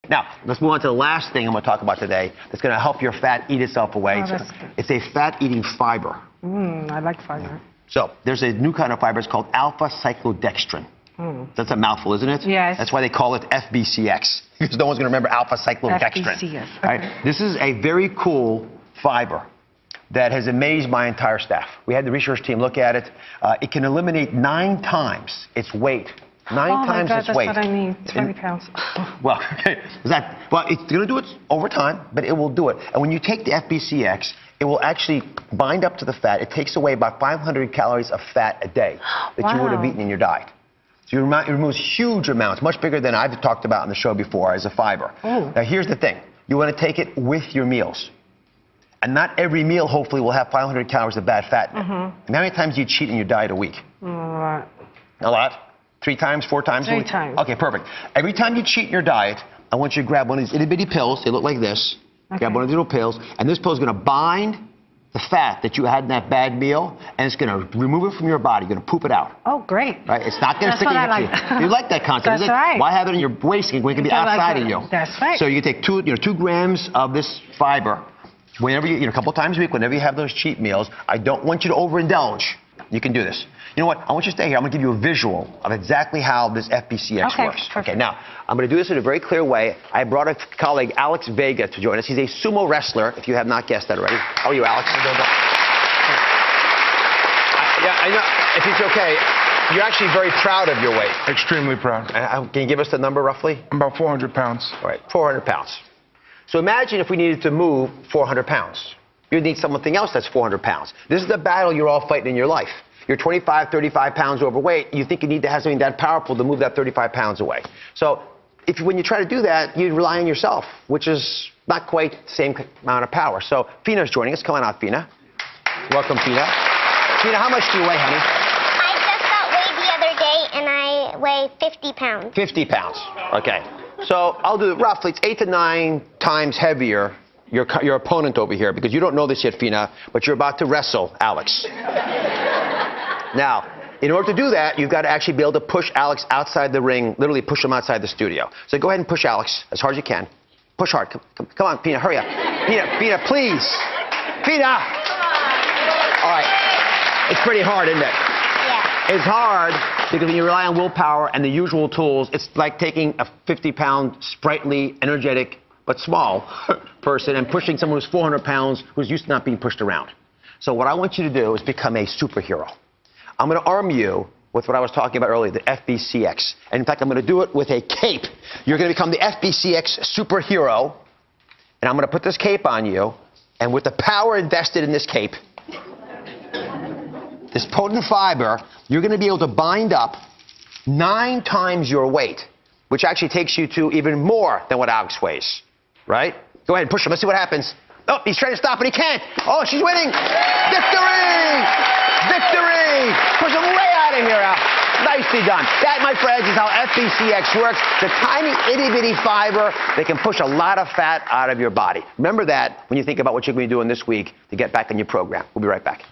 Now, let's move on to the last thing I'm going to talk about today that's going to help your fat eat itself away. Oh, that's good. It's a fat-eating fiber. I like fiber. So there's a new kind of fiber. It's called alpha-cyclodextrin. That's a mouthful, isn't it? Yes. That's why they call it FBCX, because no one's going to remember alpha-cyclodextrin. FBCX. Right? This is a very cool fiber that has amazed my entire staff. We had the research team look at it. It can eliminate 9 times its weight. 9 times its weight. That's what I need. 20 pounds. Well, okay. It's going to do it over time, but it will do it. And when you take the FBCX, it will actually bind up to the fat. It takes away about 500 calories of fat a day that you would have eaten in your diet. So it removes huge amounts, much bigger than I've talked about on the show before as a fiber. Now, here's the thing. You want to take it with your meals. And not every meal, hopefully, will have 500 calories of bad fat in it. And how many times do you cheat in your diet a week? A lot. A lot? 3 times, 4 times? 3 times. Okay, perfect. Every time you cheat in your diet, I want you to grab one of these itty-bitty pills. They look like this. Okay. Grab one of these little pills, and this pill is going to bind the fat that you had in that bad meal, and it's going to remove it from your body. You're going to poop it out. Oh, great. Right? It's not going to stick in your teeth. You like that concept, That's right. Why have it in your waist when it can be outside of you? That's right. So you can take 2 grams of this fiber whenever a couple times a week, whenever you have those cheat meals. I don't want you to overindulge. You can do this. You know what? I want you to stay here. I'm going to give you a visual of exactly how this FBCX works. Perfect. Okay, now, I'm going to do this in a very clear way. I brought a colleague, Alex Vega, to join us. He's a sumo wrestler, if you have not guessed that already. How are you, Alex? I know, if it's okay, you're actually very proud of your weight. Extremely proud. Can you give us the number roughly? About 400 pounds. All right, 400 pounds. So imagine if we needed to move 400 pounds. You'd need something else that's 400 pounds. This is the battle you're all fighting in your life. You're 25, 35 pounds overweight. You think you need to have something that powerful to move that 35 pounds away. So when you try to do that, you rely on yourself, which is not quite the same amount of power. So Fina's joining us. Come on out, Fina. Welcome, Fina. Fina, how much do you weigh, honey? I just got weighed the other day, and I weigh 50 pounds. 50 pounds. Okay. So I'll do it roughly. It's 8 to 9 times heavier, your opponent over here, because you don't know this yet, Fina, but you're about to wrestle Alex. Now, in order to do that, you've got to actually be able to push Alex outside the ring, literally push him outside the studio. So go ahead and push Alex as hard as you can. Push hard. Come on, Fina, hurry up. Fina, please. Fina! All right. It's pretty hard, isn't it? Yeah. It's hard because when you rely on willpower and the usual tools, it's like taking a 50-pound, sprightly, energetic, but small person and pushing someone who's 400 pounds who's used to not being pushed around. So what I want you to do is become a superhero. I'm going to arm you with what I was talking about earlier, the FBCX. And in fact, I'm going to do it with a cape. You're going to become the FBCX superhero. And I'm going to put this cape on you. And with the power invested in this cape, this potent fiber, you're going to be able to bind up 9 times your weight, which actually takes you to even more than what Alex weighs. Right? Go ahead and push him. Let's see what happens. Oh, he's trying to stop, but he can't. Oh, she's winning. Victory! Victory! Push him way out of here, Al. Nicely done. That, my friends, is how FBCX works. It's a tiny, itty-bitty fiber that can push a lot of fat out of your body. Remember that when you think about what you're going to be doing this week to get back on your program. We'll be right back.